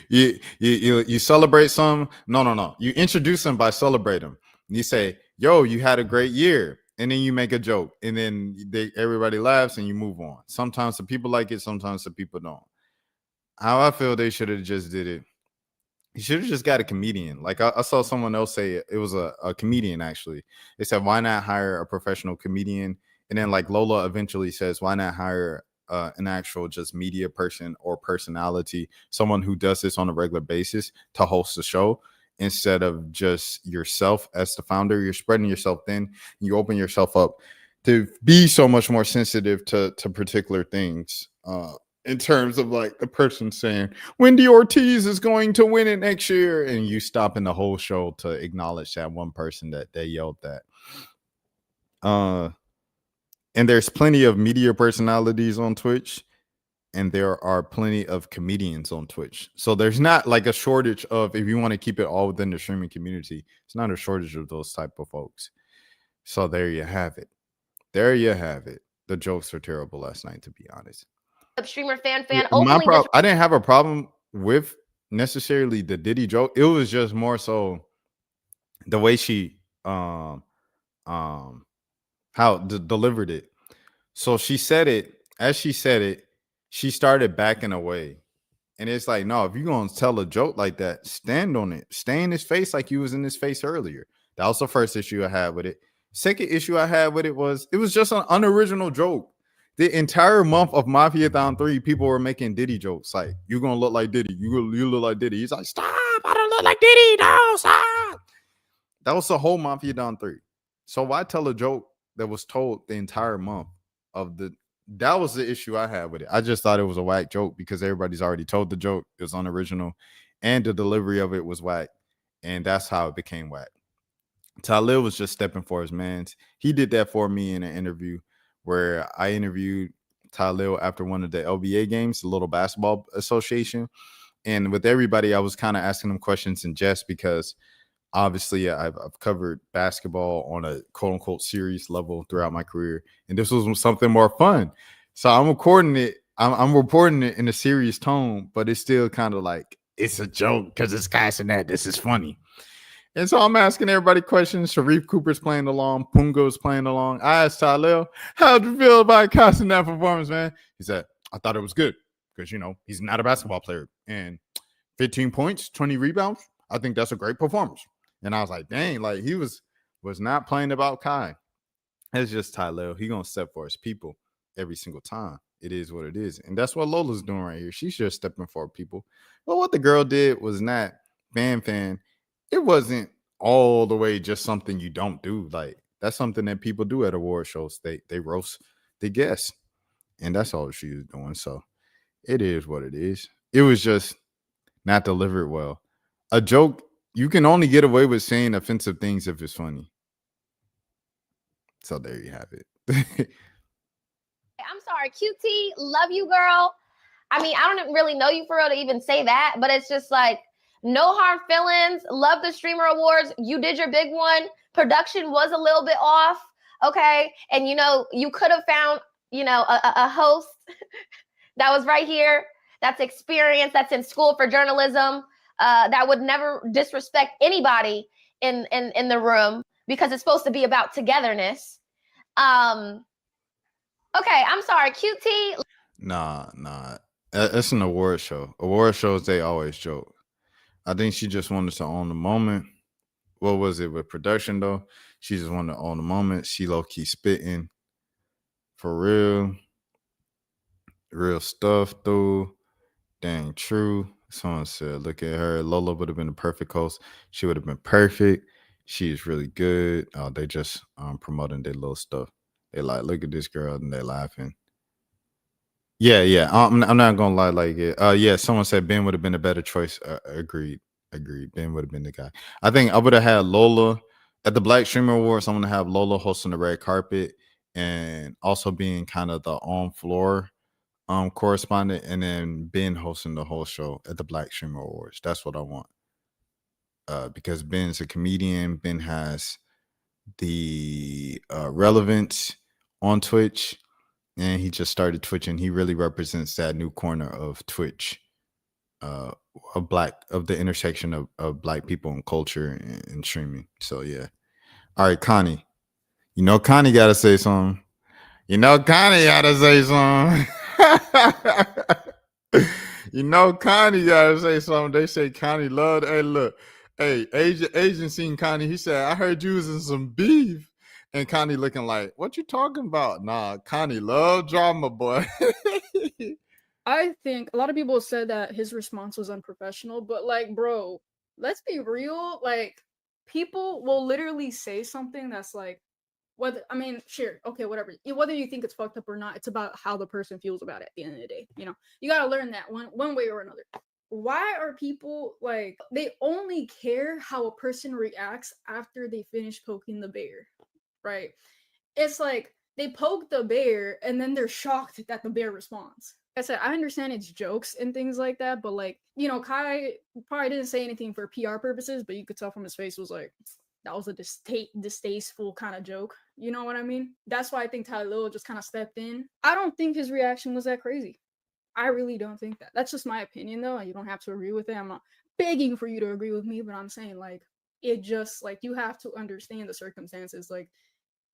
you celebrate some. No. You introduce them by celebrating them. You say, "Yo, you had a great year." And then you make a joke, and then everybody laughs, and you move on. Sometimes the people like it, sometimes the people don't. How I feel they should have just did it. You should have just got a comedian. Like I saw someone else say it was a comedian actually. They said, why not hire a professional comedian? And then like Lola eventually says, why not hire an actual just media person or personality, someone who does this on a regular basis to host the show? Instead of just yourself as the founder, you're spreading yourself thin. You open yourself up to be so much more sensitive to particular things. In terms of like the person saying Wendy Ortiz is going to win it next year, and you stopping the whole show to acknowledge that one person that they yelled at. And there's plenty of media personalities on Twitch. And there are plenty of comedians on Twitch. So there's not like a shortage of, if you want to keep it all within the streaming community, it's not a shortage of those type of folks. So there you have it. There you have it. The jokes were terrible last night, to be honest. Streamer fan I didn't have a problem with necessarily the Diddy joke. It was just more so the way she delivered it. So she said it, as she said it, she started backing away. And it's like, no, if you're gonna tell a joke like that, stand on it. Stay in his face like you was in his face earlier. That was the first issue I had with it. Second issue I had with it was just an unoriginal joke. The entire month of Mafia Thon 3, people were making Diddy jokes. Like, you're gonna look like Diddy. You look like Diddy. He's like, stop, I don't look like Diddy. No, stop. That was the whole Mafia Thon 3. So why tell a joke that was told the entire month of the that was the issue I had with it. I just thought it was a whack joke because everybody's already told the joke. It was unoriginal, and the delivery of it was whack, and that's how it became whack. Talil was just stepping for his mans. He did that for me in an interview where I interviewed Talil after one of the LBA games, the Little Basketball Association, and with everybody, I was kind of asking them questions in jest because obviously I've covered basketball on a quote unquote serious level throughout my career, and this was something more fun. So I'm recording it. I'm reporting it in a serious tone, but it's still kind of like it's a joke because it's Cassinet. This is funny. And so I'm asking everybody questions. Sharif Cooper's playing along. Pungo's playing along. I asked Talil, how'd you feel about Cassinet performance, man? He said, I thought it was good because, he's not a basketball player. And 15 points, 20 rebounds. I think that's a great performance. And I was like, dang, like he was not playing about Kai. It's just Tylell. He gonna step for his people every single time. It is what it is. And that's what Lola's doing right here. She's just stepping for people. But what the girl did was not fan. It wasn't all the way just something you don't do. Like that's something that people do at award shows. They roast the guests. And that's all she was doing. So it is what it is. It was just not delivered well. A joke, you can only get away with saying offensive things if it's funny. So there you have it. I'm sorry, QT, love you, girl. I mean, I don't really know you for real to even say that, but it's just like, no hard feelings. Love the Streamer Awards. You did your big one. Production was a little bit off, okay? And, you could have found, a host that was right here, that's experienced, that's in school for journalism, that would never disrespect anybody in the room because it's supposed to be about togetherness. Okay, I'm sorry, QT. Nah. It's an award show. Award shows, they always joke. I think she just wanted to own the moment. What was it with production, though? She just wanted to own the moment. She low-key spitting. For real. Real stuff, though. Dang true. Someone said, look at her. Lola would have been the perfect host. She would have been perfect. She is really good. They just promoting their little stuff. They like, look at this girl, and they're laughing. Yeah. I'm not gonna lie, like it. Yeah. Someone said Ben would have been a better choice. Agreed. Ben would have been the guy. I think I would have had Lola at the Black Streamer Awards. I'm gonna have Lola hosting the red carpet and also being kind of the on floor correspondent, and then Ben hosting the whole show at the Black Streamer Awards. That's what I want. Because Ben's a comedian. Ben has the relevance on Twitch, and he just started Twitching. He really represents that new corner of Twitch, of the intersection of Black people and culture and streaming. So yeah. All right, Connie. Connie gotta say something. Connie gotta say something. Connie gotta say something. They say Connie loved. Hey, look. Hey, Asian seen Connie. He said, I heard you was in some beef. And Connie looking like, what you talking about? Nah, Connie love drama, boy. I think a lot of people said that his response was unprofessional, but like, bro, let's be real. Like, people will literally say something that's like, sure, okay, whatever. Whether you think it's fucked up or not, it's about how the person feels about it at the end of the day. You gotta learn that one way or another. Why are people like, they only care how a person reacts after they finish poking the bear, right? It's like they poke the bear and then they're shocked that the bear responds. Like I said, I understand it's jokes and things like that, but like, Kai probably didn't say anything for PR purposes, but you could tell from his face was like, that was a distasteful kind of joke. You know what I mean? That's why I think Ty Lil just kind of stepped in. I don't think his reaction was that crazy. I really don't think that. That's just my opinion, though. You don't have to agree with it. I'm not begging for you to agree with me, but I'm saying, like, it just, like, you have to understand the circumstances. Like,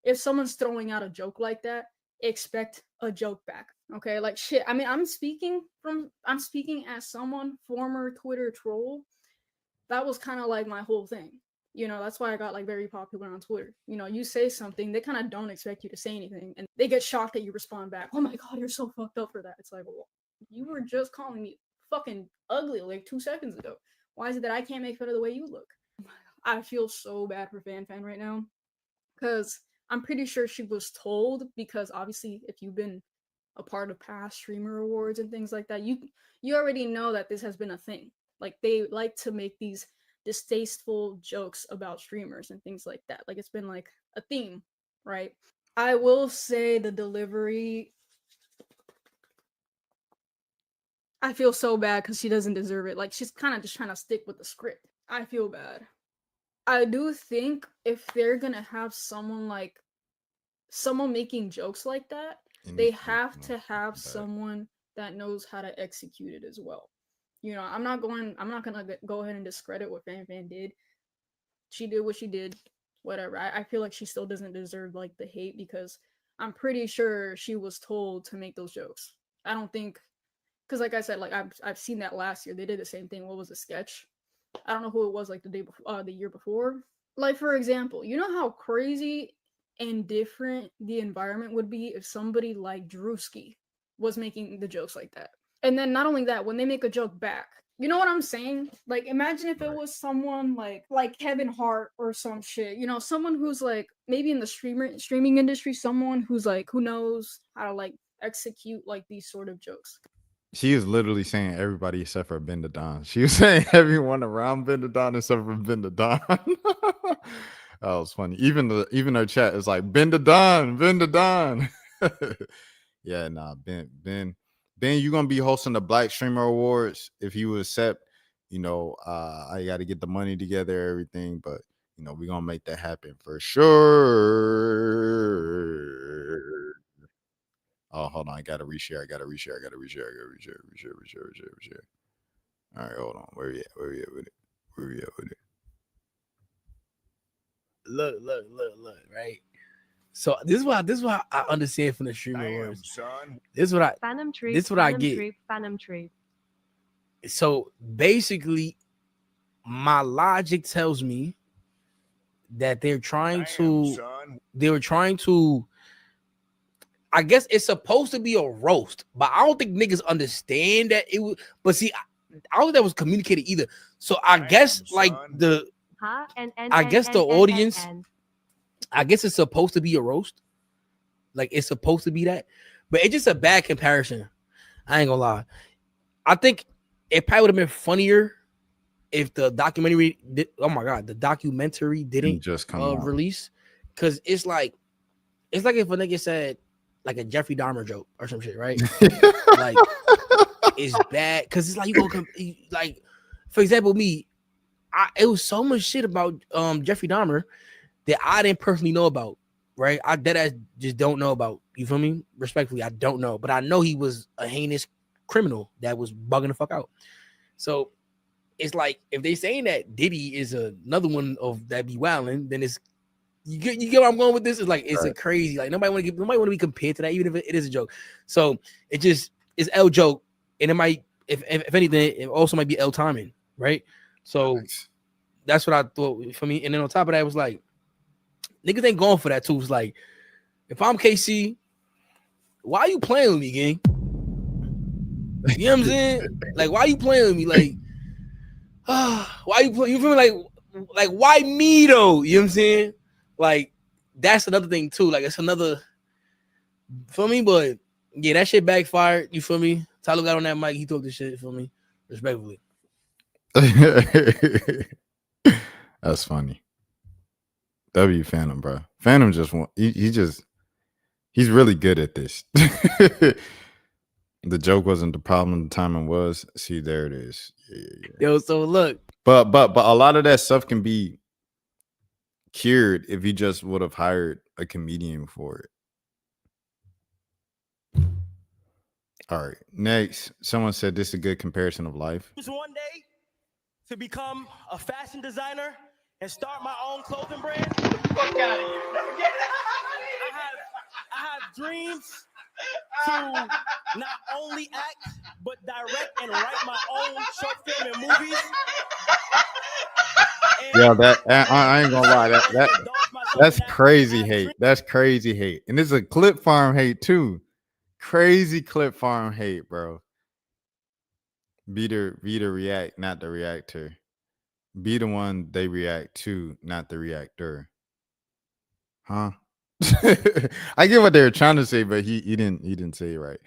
if someone's throwing out a joke like that, expect a joke back. Okay, like shit. I mean, I'm speaking as someone, former Twitter troll. That was kind of like my whole thing. You know, that's why I got like very popular on Twitter. You know, you say something, they kind of don't expect you to say anything, and they get shocked that you respond back. Oh my god, you're so fucked up for that. It's like, well, you were just calling me fucking ugly like 2 seconds ago. Why is it that I can't make fun of the way you look? I feel so bad for Fan right now, because I'm pretty sure she was told, because obviously if you've been a part of past streamer awards and things like that, you already know that this has been a thing. Like, they like to make these distasteful jokes about streamers and things like that. Like, it's been like a theme, right? I will say the delivery, I feel so bad because she doesn't deserve it. Like, she's kind of just trying to stick with the script. I feel bad. I do think if they're gonna have someone making jokes like that, they have to have someone that knows how to execute it as well. You know, I'm not gonna go ahead and discredit what Fan did. She did what she did, whatever. I feel like she still doesn't deserve like the hate, because I'm pretty sure she was told to make those jokes. I don't think, because like I said, like I've seen that last year. They did the same thing. What was the sketch? I don't know who it was, like the year before. Like, for example, you know how crazy and different the environment would be if somebody like Drewski was making the jokes like that. And then not only that, when they make a joke back, you know what I'm saying? Like, imagine if it was someone like Kevin Hart or some shit, you know, someone who's like maybe in the streaming industry, someone who's like, who knows how to like execute like these sort of jokes. She is literally saying everybody except for Ben the Don. She was saying everyone around Ben the Don except for Ben the Don. That was funny. Even her chat is like Ben the Don, Ben the Don. Yeah, nah, Ben, you gonna be hosting the Black Streamer Awards if you accept. You know, I got to get the money together, everything, but you know, we're gonna make that happen for sure. Oh, hold on. I gotta reshare. Reshare. All right, hold on. Where we at with it? Look, right? So this is what I understand from the streamer awards. This is what I Phantom Tree. This is what I get. Phantom Tree. So basically, my logic tells me that they were trying to. I guess it's supposed to be a roast, but I don't think niggas understand that it was. But see, I don't think that was communicated either. So I guess like the audience. I guess it's supposed to be a roast. Like, it's supposed to be that, but it's just a bad comparison. I ain't gonna lie. I think it probably would have been funnier if the documentary didn't just come release, because it's like if a nigga said like a Jeffrey Dahmer joke or some shit, right? Like, it's bad because it's like you go like, for example, me, it was so much shit about Jeffrey Dahmer that I didn't personally know about, right? I just don't know about. You feel me? Respectfully, I don't know, but I know he was a heinous criminal that was bugging the fuck out. So it's like if they saying that Diddy is another one of that be wilding, then it's you get where I'm going with this. It's like it's a crazy, like nobody want to be compared to that, even if it is a joke. So it's L joke, and it might, if anything, it also might be L timing, right? So that's what I thought for me. And then on top of that, it was like niggas ain't going for that too. It's like, if I'm KC, why are you playing with me, gang? You know what I'm saying? Like, why are you playing with me? Like, why you play? You feel me? Like why me though? You know what I'm saying? Like, that's another thing too. Like, it's another, feel me? But yeah, that shit backfired. You feel me? Tyler got on that mic. He talked this shit. Feel me? Respectfully. That's funny. W Phantom, bro. Phantom just want he's really good at this. The joke wasn't the problem, the timing was. See, there it is. Yeah. Yo, so look. But a lot of that stuff can be cured if you just would have hired a comedian for it. All right. Next, someone said this is a good comparison of life. One day to become a fashion designer and start my own clothing brand. Get the fuck out of here. dreams to not only act but direct and write my own short film and movies. Yeah, that I ain't gonna lie, that's crazy hate. That's crazy hate, and this is a clip farm hate too. Crazy clip farm hate, bro. Be the react, not the reactor. Be the one they react to, not the reactor. Huh? I get what they were trying to say, but he didn't say it right.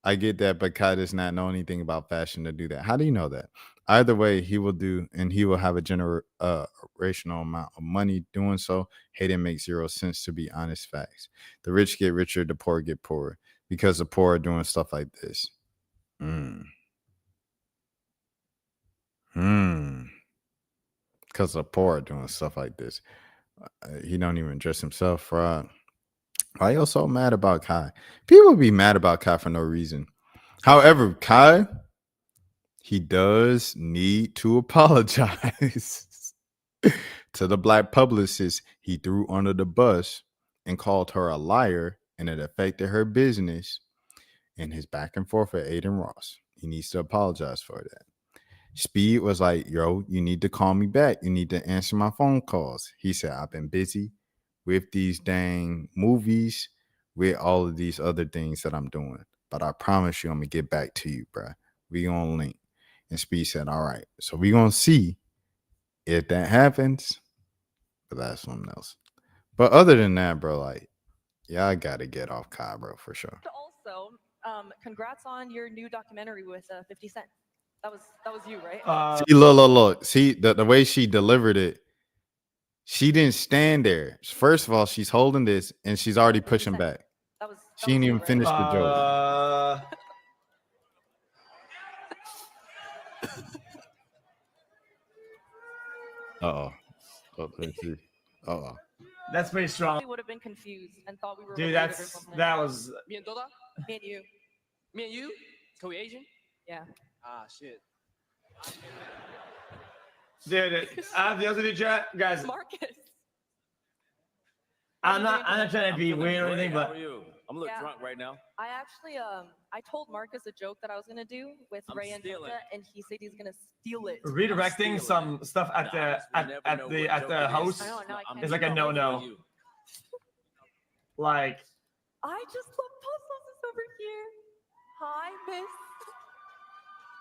I get that, but Kai does not know anything about fashion to do that. How do you know that? Either way, he will do, and he will have a generational amount of money doing so. Hating makes zero sense, to be honest. Facts. The rich get richer, the poor get poorer, because the poor are doing stuff like this. Because the poor are doing stuff like this. He don't even dress himself right. Why you so mad about Kai? People be mad about Kai for no reason. However, Kai, he does need to apologize to the black publicist he threw under the bus and called her a liar, and it affected her business and his back and forth with Aiden Ross. He needs to apologize for that. Speed was like, yo, you need to call me back. You need to answer my phone calls. He said, I've been busy with these dang movies, with all of these other things that I'm doing. But I promise you, I'm going to get back to you, bro. We going to link. And Speed said, all right. So we going to see if that happens. But that's something else. But other than that, bro, like, yeah, I got to get off Kai, bro, for sure. Also, congrats on your new documentary with 50 Cent. That was you, right? See, look. See, the way she delivered it, she didn't stand there. First of all, she's holding this, and she's already pushing back. She didn't even finish the joke. Uh-oh. Let's see. Uh-oh. That's pretty strong. We would have been confused and thought we were. Dude, that was. Me and Doda? Me and you. Me and you? So we Asian? Yeah. Ah, shit. Dude, I have the other chat, guys. Marcus. I'm not trying to be weird or anything, How but are you? I'm a little drunk right now. I actually I told Marcus a joke that I was gonna do with Ray and Doda, and he said he's gonna steal it. redirecting some stuff at the house is like a no. Like, I just love puzzles over here. Hi, miss.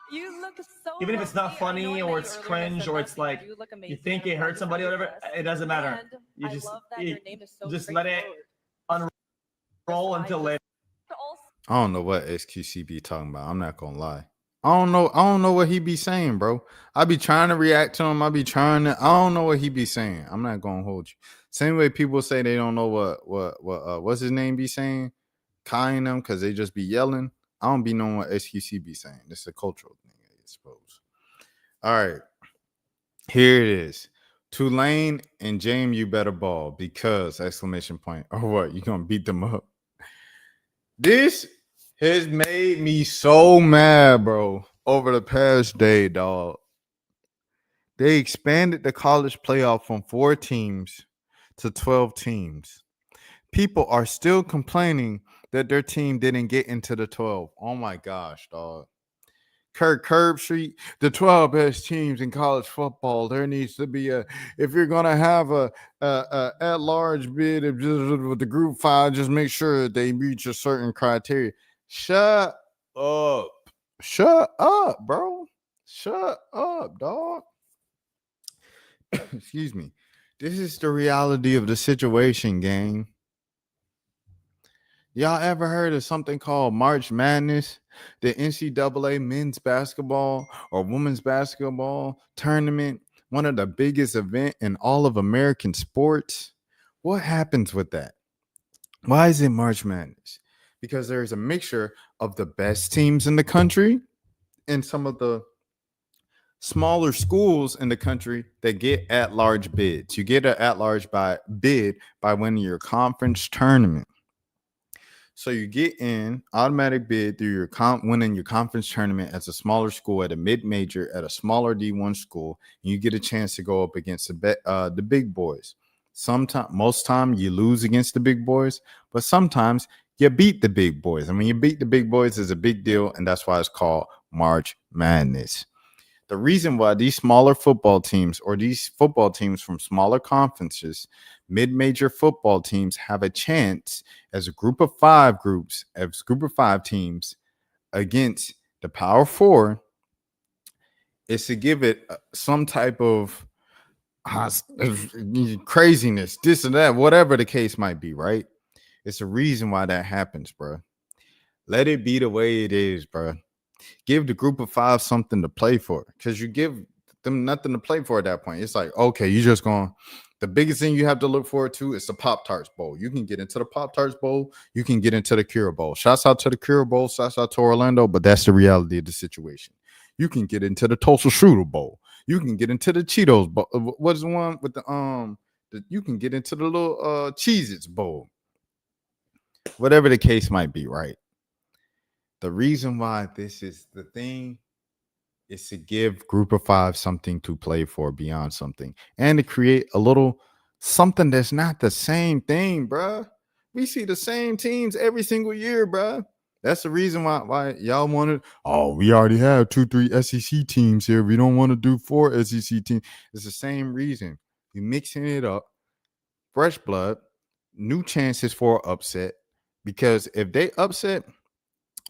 You look so. even if it's not funny or it's cringe or it's like you think it hurt somebody or whatever, it doesn't matter. You just let it unroll until later. I don't know what SQC be talking about. I'm not gonna lie. I don't know what he be saying, bro. I be trying to react to him. I don't know what he be saying. I'm not gonna hold you. Same way people say they don't know what's his name be saying, Kai and them, because they just be yelling. I don't be knowing what SQC be saying. This is a cultural thing, I suppose. All right. Here it is. Tulane and JMU better ball because exclamation point. Or what? You gonna beat them up? This has made me so mad, bro, over the past day, dog. They expanded the college playoff from 4 teams to 12 teams. People are still complaining that their team didn't get into the 12. Oh my gosh, dog. Kirk Herbstreit, the 12 best teams in college football. There needs to be if you're gonna have a at-large bid with the group 5, just make sure they reach a certain criteria. Shut up. Shut up, bro. Shut up, dog. Excuse me. This is the reality of the situation, gang. Y'all ever heard of something called March Madness? The NCAA men's basketball or women's basketball tournament, one of the biggest events in all of American sports. What happens with that? Why is it March Madness? Because there's a mixture of the best teams in the country and some of the smaller schools in the country that get at-large bids. You get an at-large bid by winning your conference tournament. So you get in automatic bid through your winning your conference tournament as a smaller school at a mid-major at a smaller D1 school, and you get a chance to go up against the big boys. Most time you lose against the big boys, but sometimes you beat the big boys. And when you beat the big boys, it's a big deal, and that's why it's called March Madness. The reason why these smaller football teams or these football teams from smaller conferences, mid-major football teams have a chance as a group of five teams against the Power Four is to give it some type of craziness, this and that, whatever the case might be, right? It's a reason why that happens, bro. Let it be the way it is, bro. Give the group of five something to play for, because you give them nothing to play for at that point. It's like, okay, you just going. The biggest thing you have to look forward to is the Pop-Tarts Bowl. You can get into the Pop-Tarts Bowl. You can get into the Cure Bowl. Shouts out to the Cure Bowl. Shouts out to Orlando, but that's the reality of the situation. You can get into the Tulsa Strudel Bowl. You can get into the Cheetos Bowl. What's the one with you can get into the little Cheez-Its Bowl. Whatever the case might be, right? The reason why this is the thing is to give group of five something to play for beyond something and to create a little something that's not the same thing, bruh. We see the same teams every single year, bruh. That's the reason why y'all wanted, we already have 2-3 SEC teams here. We don't want to do 4 SEC teams. It's the same reason. You're mixing it up. Fresh blood, new chances for upset. Because if they upset,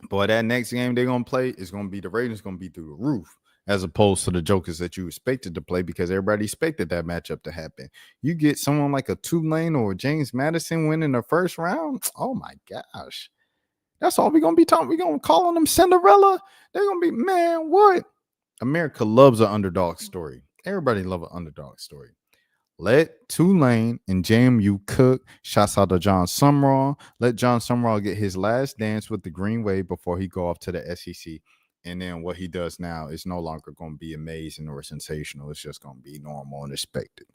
boy, that next game they're going to play is going to be, the ratings going to be through the roof, as opposed to the jokers that you expected to play, because everybody expected that matchup to happen. You get someone like a Tulane or James Madison winning the first round. Oh, my gosh. That's all we're going to be talking. We're going to call on them Cinderella. They're going to be, man, what? America loves an underdog story. Everybody loves an underdog story. Let Tulane and JMU cook. Shouts out to John Sumrall. Let John Sumrall get his last dance with the Green Wave before he go off to the SEC. And then what he does now is no longer going to be amazing or sensational. It's just going to be normal and expected.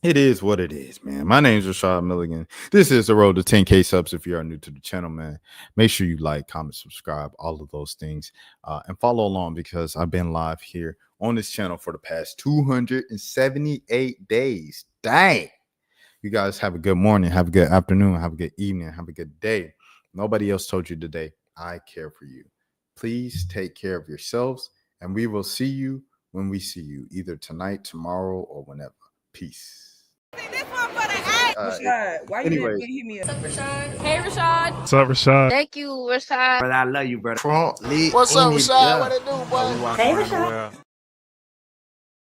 It is what it is, man. My name is Rashad Milligan. This is the road to 10K subs. If you are new to the channel, man, make sure you like, comment, subscribe, all of those things. And follow along, because I've been live here on this channel for the past 278 days. Dang. You guys have a good morning, have a good afternoon, have a good evening, have a good day. Nobody else told you today. I care for you. Please take care of yourselves, and we will see you when we see you, either tonight, tomorrow, or whenever. Peace. Rashad, why you didn't hit me up? What's up, Rashad? Hey, Rashad. What's up, Rashad? Thank you, Rashad. Brother, I love you, brother. What's up, Rashad? What it do, boy? Hey, Rashad.